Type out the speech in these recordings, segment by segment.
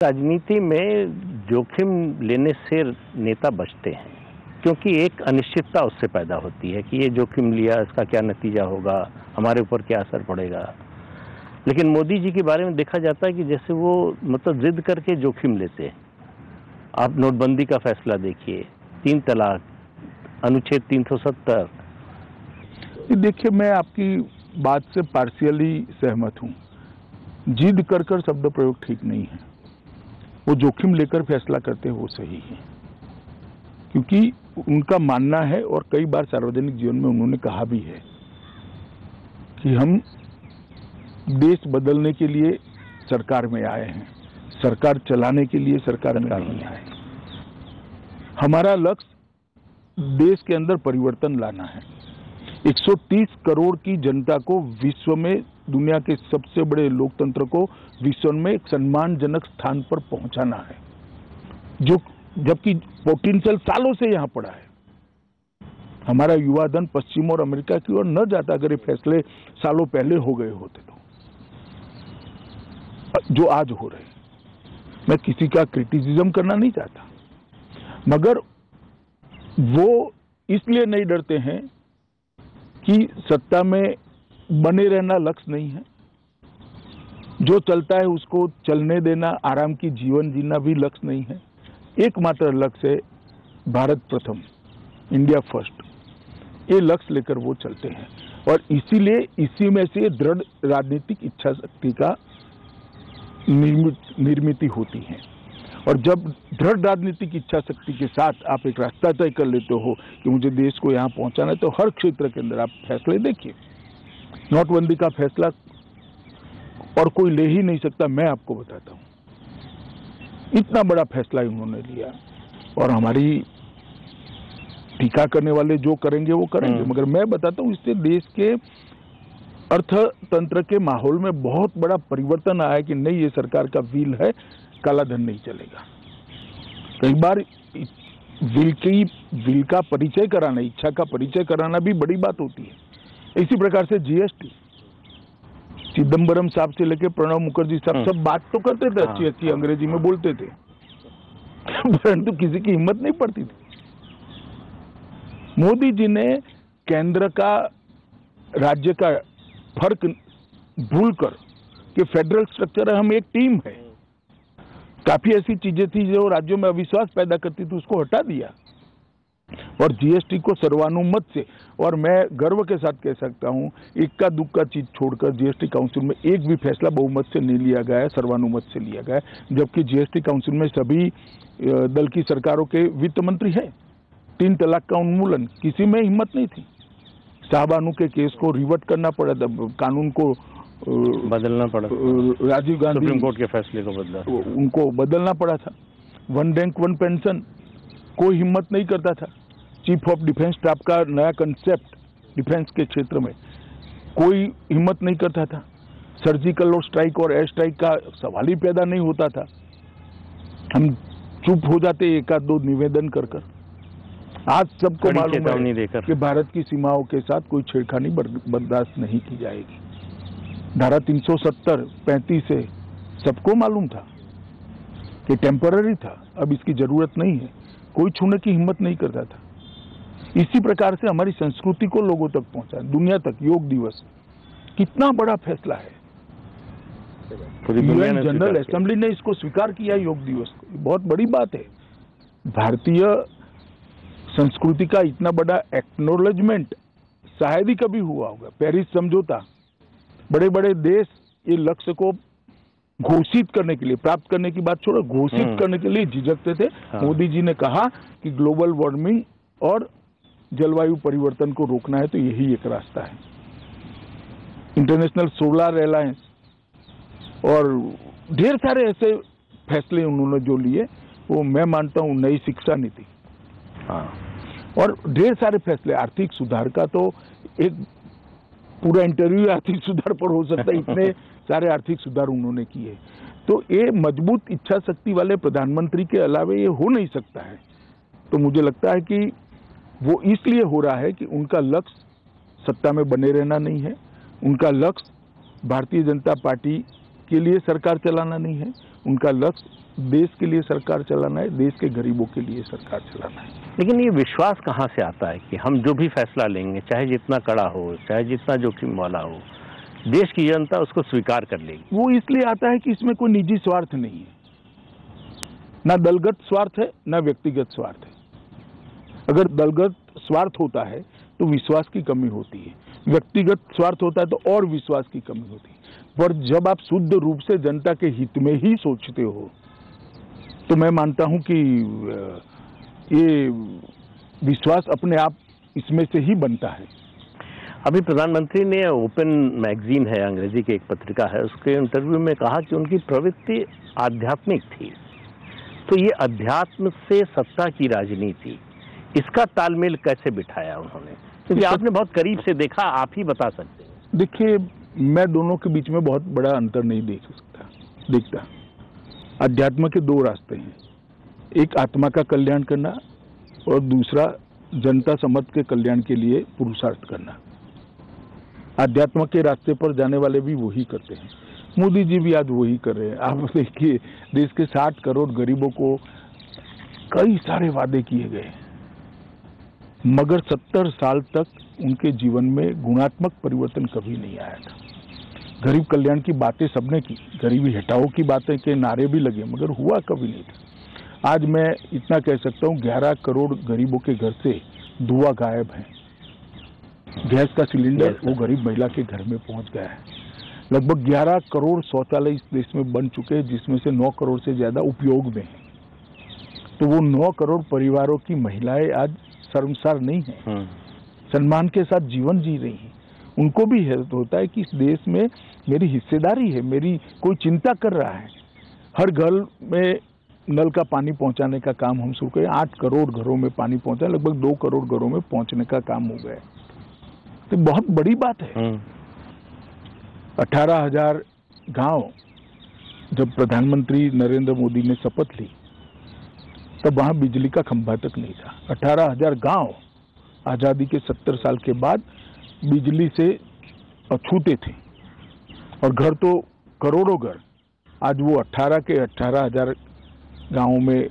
राजनीति में जोखिम लेने से नेता बचते हैं क्योंकि एक अनिश्चितता उससे पैदा होती है कि ये जोखिम लिया, इसका क्या नतीजा होगा, हमारे ऊपर क्या असर पड़ेगा। लेकिन मोदी जी के बारे में देखा जाता है कि जैसे वो मतलब जिद करके जोखिम लेते हैं। आप नोटबंदी का फैसला देखिए, 3 तलाक, अनुच्छेद 370। देखिए, मैं आपकी बात से पार्शियली सहमत हूँ। जिद कर शब्द प्रयोग ठीक नहीं है। वो जोखिम लेकर फैसला करते हैं, वो सही है, क्योंकि उनका मानना है और कई बार सार्वजनिक जीवन में उन्होंने कहा भी है कि हम देश बदलने के लिए सरकार में आए हैं, सरकार चलाने के लिए सरकार में नहीं आए। हमारा लक्ष्य देश के अंदर परिवर्तन लाना है। 130 करोड़ की जनता को विश्व में, दुनिया के सबसे बड़े लोकतंत्र को विश्व में एक सम्मानजनक स्थान पर पहुंचाना है, जो जबकि पोटेंशियल सालों से यहां पड़ा है। हमारा युवा धन पश्चिम और अमेरिका की ओर न जाता अगर ये फैसले सालों पहले हो गए होते तो, जो आज हो रहे। मैं किसी का क्रिटिसिज्म करना नहीं चाहता, मगर वो इसलिए नहीं डरते हैं कि सत्ता में बने रहना लक्ष्य नहीं है, जो चलता है उसको चलने देना, आराम की जीवन जीना भी लक्ष्य नहीं है। एकमात्र लक्ष्य है भारत प्रथम, इंडिया फर्स्ट। ये लक्ष्य लेकर वो चलते हैं और इसीलिए इसी में से दृढ़ राजनीतिक इच्छा शक्ति का निर्मित होती है। और जब दृढ़ राजनीतिक इच्छा शक्ति के साथ आप एक रास्ता तय कर लेते हो कि मुझे देश को यहाँ पहुंचाना है, तो हर क्षेत्र के अंदर आप फैसले देखिए। नोटबंदी का फैसला और कोई ले ही नहीं सकता, मैं आपको बताता हूँ। इतना बड़ा फैसला उन्होंने लिया और हमारी टीका करने वाले जो करेंगे वो करेंगे, मगर मैं बताता हूँ इससे देश के अर्थतंत्र के माहौल में बहुत बड़ा परिवर्तन आया कि नहीं, ये सरकार का विल है, काला धन नहीं चलेगा। कई बार विल का परिचय कराना, इच्छा का परिचय कराना भी बड़ी बात होती है। इसी प्रकार से जीएसटी, चिदम्बरम साहब से लेकर प्रणब मुखर्जी साहब सब बात तो करते थे, अच्छी अच्छी अंग्रेजी में बोलते थे, परंतु किसी की हिम्मत नहीं पड़ती थी। मोदी जी ने केंद्र का राज्य का फर्क भूलकर कि फेडरल स्ट्रक्चर है, हम एक टीम है, काफी ऐसी चीजें थी जो राज्यों में अविश्वास पैदा करती थी, उसको हटा दिया और जीएसटी को सर्वानुमत से, और मैं गर्व के साथ कह सकता हूं, इक्का दुक्का चीज छोड़कर जीएसटी काउंसिल में एक भी फैसला बहुमत से नहीं लिया गया है, सर्वानुमत से लिया गया है। जबकि जीएसटी काउंसिल में सभी दल की सरकारों के वित्त मंत्री हैं। 3 तलाक का उन्मूलन, किसी में हिम्मत नहीं थी। शाहबानू के केस को रिवर्ट करना पड़ा था, कानून को बदलना पड़ा, राजीव गांधी सुप्रीम कोर्ट के फैसले को बदला, उनको बदलना पड़ा था। 1 रैंक 1 पेंशन, कोई हिम्मत नहीं करता था। चीफ ऑफ डिफेंस स्टाफ का नया कंसेप्ट डिफेंस के क्षेत्र में, कोई हिम्मत नहीं करता था। सर्जिकल और स्ट्राइक और एयर स्ट्राइक का सवाल ही पैदा नहीं होता था। हम चुप हो जाते एक आध दो निवेदन कर कर। आज सबको मालूम है कि भारत की सीमाओं के साथ कोई छेड़खानी बर्दाश्त नहीं की जाएगी। धारा 370, 35 से सबको मालूम था कि टेम्पररी था, अब इसकी जरूरत नहीं है, कोई छूने की हिम्मत नहीं करता था। इसी प्रकार से हमारी संस्कृति को लोगों तक पहुंचा, दुनिया तक। योग दिवस कितना बड़ा फैसला है, यूएन जनरल असेंबली ने इसको स्वीकार किया, योग दिवस को, बहुत बड़ी बात है। भारतीय संस्कृति का इतना बड़ा एक्नॉलेजमेंट शायद ही कभी हुआ होगा। पेरिस समझौता, बड़े बड़े देश ये लक्ष्य को घोषित करने के लिए, प्राप्त करने की बात छोड़ो, घोषित करने के लिए झिझकते थे। मोदी जी ने कहा कि ग्लोबल वार्मिंग और जलवायु परिवर्तन को रोकना है तो यही एक रास्ता है। इंटरनेशनल सोलर अलायंस और ढेर सारे ऐसे फैसले उन्होंने जो लिए, वो मैं मानता हूं नई शिक्षा नीति, और ढेर सारे फैसले। आर्थिक सुधार का तो एक पूरा इंटरव्यू आर्थिक सुधार पर हो सकता है, इतने सारे आर्थिक सुधार उन्होंने किए। तो ये मजबूत इच्छा शक्ति वाले प्रधानमंत्री के अलावे ये हो नहीं सकता है। तो मुझे लगता है कि वो इसलिए हो रहा है कि उनका लक्ष्य सत्ता में बने रहना नहीं है, उनका लक्ष्य भारतीय जनता पार्टी के लिए सरकार चलाना नहीं है, उनका लक्ष्य देश के लिए सरकार चलाना है, देश के गरीबों के लिए सरकार चलाना है। लेकिन ये विश्वास कहाँ से आता है कि हम जो भी फैसला लेंगे, चाहे जितना कड़ा हो, चाहे जितना जोखिम वाला हो, देश की जनता उसको स्वीकार कर लेगी? वो इसलिए आता है कि इसमें कोई निजी स्वार्थ नहीं है, ना दलगत स्वार्थ है, ना व्यक्तिगत स्वार्थ है। अगर दलगत स्वार्थ होता है तो विश्वास की कमी होती है, व्यक्तिगत स्वार्थ होता है तो और विश्वास की कमी होती है। पर जब आप शुद्ध रूप से जनता के हित में ही सोचते हो तो मैं मानता हूं कि ये विश्वास अपने आप इसमें से ही बनता है। अभी प्रधानमंत्री ने ओपन मैगजीन है, अंग्रेजी की एक पत्रिका है, उसके इंटरव्यू में कहा कि उनकी प्रवृत्ति आध्यात्मिक थी। तो ये अध्यात्म से सत्ता की राजनीति, इसका तालमेल कैसे बिठाया उन्होंने? क्योंकि आपने बहुत करीब से देखा, आप ही बता सकते हैं। देखिए, मैं दोनों के बीच में बहुत बड़ा अंतर नहीं देखता। अध्यात्म के दो रास्ते हैं, एक आत्मा का कल्याण करना और दूसरा जनता समझ के कल्याण के लिए पुरुषार्थ करना। अध्यात्म के रास्ते पर जाने वाले भी वही करते हैं। मोदी जी भी आज वही कर रहे हैं। आप देखिए, देश के 60 करोड़ गरीबों को कई सारे वादे किए गए, मगर 70 साल तक उनके जीवन में गुणात्मक परिवर्तन कभी नहीं आया था। गरीब कल्याण की बातें सबने की, गरीबी हटाओ की बातें के नारे भी लगे, मगर हुआ कभी नहीं था। आज मैं इतना कह सकता हूँ, 11 करोड़ गरीबों के घर से धुआं गायब है। गैस का सिलेंडर वो गरीब महिला के घर में पहुंच गया है। लगभग 11 करोड़ शौचालय इस देश में बन चुके हैं, जिसमें से 9 करोड़ से ज्यादा उपयोग में है। तो वो 9 करोड़ परिवारों की महिलाएं आज शर्मसार नहीं है, सम्मान के साथ जीवन जी रही हैं। उनको भी होता है कि इस देश में मेरी हिस्सेदारी है, मेरी कोई चिंता कर रहा है। हर घर में नल का पानी पहुंचाने का काम हम शुरू करें। 8 करोड़ घरों में पानी पहुंचा, लगभग 2 करोड़ घरों में पहुंचने का काम हो गया। तो बहुत बड़ी बात है। 18,000 गांव, जब प्रधानमंत्री नरेंद्र मोदी ने शपथ ली तब वहां बिजली का खंभा तक नहीं था। 18,000 गांव आजादी के 70 साल के बाद बिजली से अछूते थे, और घर तो करोड़ों घर। आज वो 18,000 गांवों में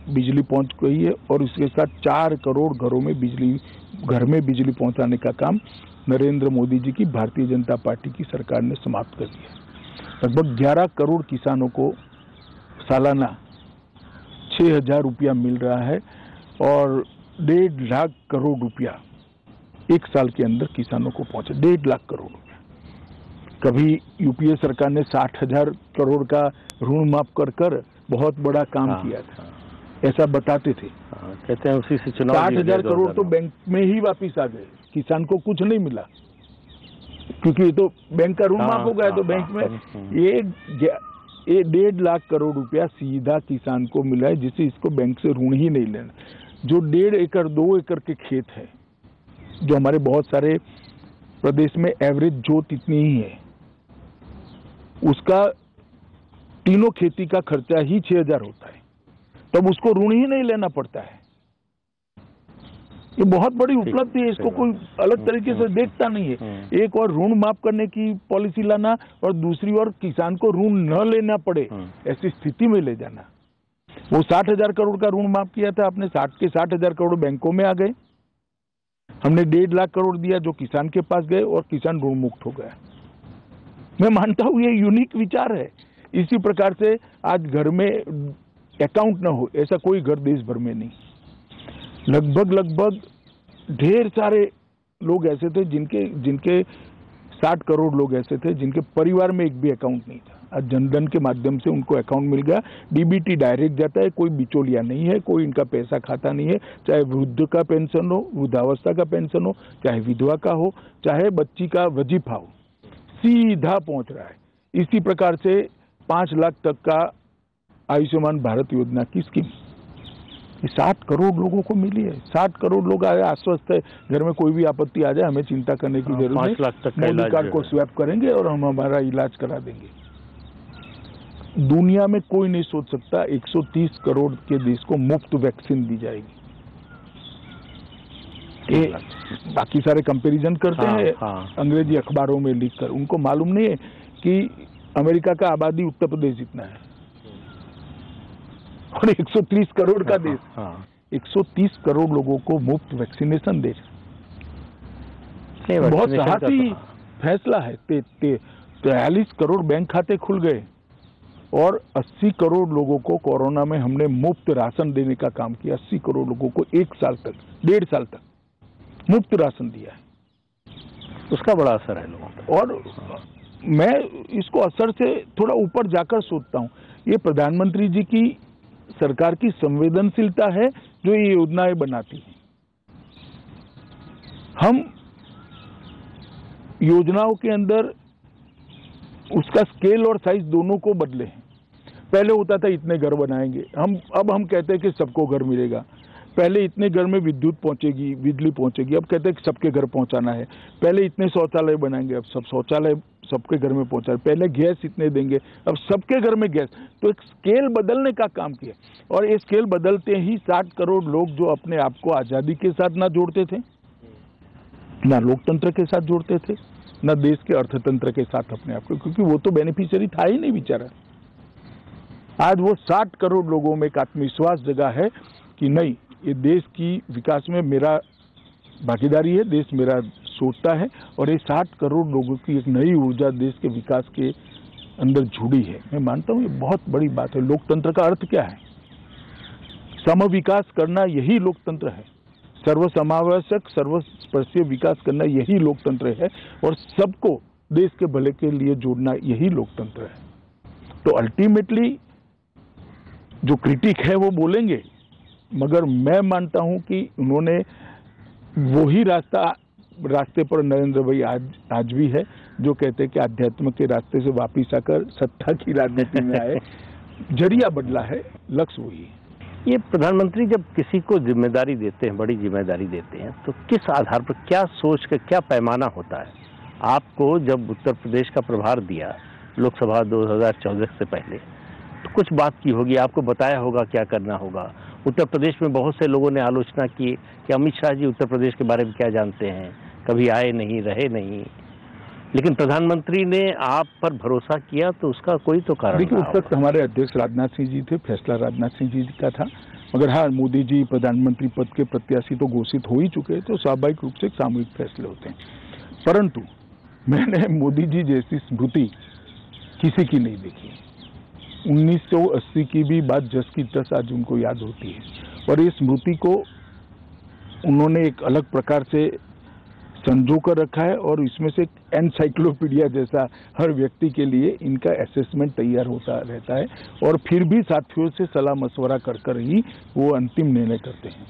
बिजली पहुंच गई है, और इसके साथ 4 करोड़ घरों में घर में बिजली पहुंचाने का काम नरेंद्र मोदी जी की भारतीय जनता पार्टी की सरकार ने समाप्त कर दिया। लगभग 11 करोड़ किसानों को सालाना 6,000 रुपया मिल रहा है, और 1.5 लाख करोड़ रुपया एक साल के अंदर किसानों को पहुंचे। 1.5 लाख करोड़ रुपया। कभी यूपीए सरकार ने 60,000 करोड़ का ऋण माफ कर बहुत बड़ा काम किया था, ऐसा बताते थे। कहते हैं उसी से चुनाव 60,000 करोड़ तो बैंक में ही वापिस आ गए, किसान को कुछ नहीं मिला, क्योंकि ये तो बैंक का ऋण माफ हो गया। तो बैंक में ये 1.5 लाख करोड़ रुपया सीधा किसान को मिला है, जिसे इसको बैंक से ऋण ही नहीं लेना। जो 1.5 एकड़ 2 एकड़ के खेत है, जो हमारे बहुत सारे प्रदेश में एवरेज जोत इतनी ही है, उसका तीनों खेती का खर्चा ही 6,000 होता है, तब उसको ऋण ही नहीं लेना पड़ता है। ये बहुत बड़ी उपलब्धि है, इसको कोई अलग तरीके से देखता नहीं है। एक और ऋण माफ करने की पॉलिसी लाना, और दूसरी ओर किसान को ऋण न लेना पड़े ऐसी स्थिति में ले जाना। वो 60,000 करोड़ का ऋण माफ किया था, आपने 60,000 करोड़ बैंकों में आ गए। हमने 1.5 लाख करोड़ दिया जो किसान के पास गए, और किसान ऋण मुक्त हो गया। मैं मानता हूं ये यूनिक विचार है। इसी प्रकार से आज घर में अकाउंट न हो ऐसा कोई घर देश भर में नहीं। लगभग ढेर सारे लोग ऐसे थे जिनके 60 करोड़ लोग ऐसे थे जिनके परिवार में एक भी अकाउंट नहीं था। आज जनधन के माध्यम से उनको अकाउंट मिल गया। डीबीटी डायरेक्ट जाता है, कोई बिचौलिया नहीं है, कोई इनका पैसा खाता नहीं है। चाहे वृद्ध का पेंशन हो, वृद्धावस्था का पेंशन हो, चाहे विधवा का हो, चाहे बच्ची का वजीफा हो, सीधा पहुंच रहा है। इसी प्रकार से 5 लाख तक का आयुष्मान भारत योजना की स्कीम 60 करोड़ लोगों को मिली है। 60 करोड़ लोग आए, आश्वस्त है, घर में कोई भी आपत्ति आ जाए हमें चिंता करने की जरूरत नहीं। 5 लाख तक मोदी कार्ड को स्वैप करेंगे और हम हमारा इलाज करा देंगे। दुनिया में कोई नहीं सोच सकता 130 करोड़ के देश को मुफ्त वैक्सीन दी जाएगी। बाकी सारे कंपैरिजन करते हैं अंग्रेजी अखबारों में लिखकर, उनको मालूम नहीं है कि अमेरिका का आबादी उत्तर प्रदेश जितना है। और 130 करोड़ का देश, हाँ 130 करोड़ लोगों को मुफ्त वैक्सीनेशन दे। नहीं, बहुत vaccination का साहसी तो- फैसला है। 43 करोड़ बैंक खाते खुल गए और 80 करोड़ लोगों को कोरोना में हमने मुफ्त राशन देने का काम किया। 80 करोड़ लोगों को 1 साल तक, 1.5 साल तक मुफ्त राशन दिया है। उसका बड़ा असर है लोगों पर। और मैं इसको असर से थोड़ा ऊपर जाकर सोचता हूँ, ये प्रधानमंत्री जी की सरकार की संवेदनशीलता है जो ये योजनाएं बनाती है। हम योजनाओं के अंदर उसका स्केल और साइज दोनों को बदले हैं। पहले होता था इतने घर बनाएंगे, अब हम कहते हैं कि सबको घर मिलेगा। पहले इतने घर में विद्युत पहुंचेगी, बिजली पहुंचेगी, अब कहते हैं कि सबके घर पहुंचाना है। पहले इतने शौचालय बनाएंगे, अब सब शौचालय सबके घर में पहुंचा। पहले गैस इतने देंगे, अब सबके घर में गैस। तो एक स्केल बदलने का काम किया और ये स्केल बदलते ही 60 करोड़ लोग जो अपने आप को आजादी के साथ ना जोड़ते थे, ना लोकतंत्र के साथ जोड़ते थे, ना देश के अर्थतंत्र के साथ अपने आप को, क्योंकि वो तो बेनिफिशियरी था ही नहीं बेचारा। आज वो 60 करोड़ लोगों में एक आत्मविश्वास जगा है कि नहीं, ये देश की विकास में मेरा भागीदारी है, देश मेरा सोचता है। और ये 60 करोड़ लोगों की एक नई ऊर्जा देश के विकास के अंदर जुड़ी है। मैं मानता हूँ ये बहुत बड़ी बात है। लोकतंत्र का अर्थ क्या है? समविकास करना, यही लोकतंत्र है। सर्वसमावेशक, सर्वस्पर्शीय विकास करना, यही लोकतंत्र है। और सबको देश के भले के लिए जोड़ना, यही लोकतंत्र है। तो अल्टीमेटली जो क्रिटिक है वो बोलेंगे, मगर मैं मानता हूं कि उन्होंने वही रास्ते पर नरेंद्र भाई आज भी है, जो कहते हैं कि आध्यात्म के रास्ते से वापिस आकर सत्ता की राजनीति में आए। जरिया बदला है, लक्ष्य वही है। ये प्रधानमंत्री जब किसी को जिम्मेदारी देते हैं, बड़ी जिम्मेदारी देते हैं, तो किस आधार पर, क्या सोच कर, क्या पैमाना होता है? आपको जब उत्तर प्रदेश का प्रभार दिया लोकसभा 2014 से पहले, तो कुछ बात की होगी, आपको बताया होगा क्या करना होगा। उत्तर प्रदेश में बहुत से लोगों ने आलोचना की कि अमित शाह जी उत्तर प्रदेश के बारे में क्या जानते हैं, कभी आए नहीं, रहे नहीं, लेकिन प्रधानमंत्री ने आप पर भरोसा किया, तो उसका कोई तो कारण। देखिए, उस वक्त हमारे अध्यक्ष राजनाथ सिंह जी थे, फैसला राजनाथ सिंह जी का था। मगर हाँ, मोदी जी प्रधानमंत्री पद के प्रत्याशी तो घोषित हो ही चुके हैं, तो स्वाभाविक रूप से सामूहिक फैसले होते हैं। परंतु मैंने मोदी जी जैसी स्मृति किसी की नहीं देखी। 1980 की भी बात जस की तस आज उनको याद होती है, और इस स्मृति को उन्होंने एक अलग प्रकार से संजो कर रखा है। और इसमें से एनसाइक्लोपीडिया जैसा हर व्यक्ति के लिए इनका असेसमेंट तैयार होता रहता है, और फिर भी साथियों से सलाह मशवरा कर कर ही वो अंतिम निर्णय करते हैं।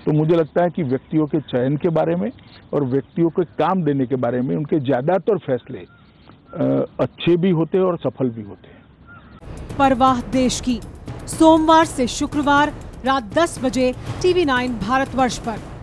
तो मुझे लगता है कि व्यक्तियों के चयन के बारे में और व्यक्तियों को काम देने के बारे में उनके ज्यादातर फैसले अच्छे भी होते हैं और सफल भी होते हैं। परवाह देश की, सोमवार से शुक्रवार रात 10 बजे TV9 भारतवर्ष पर।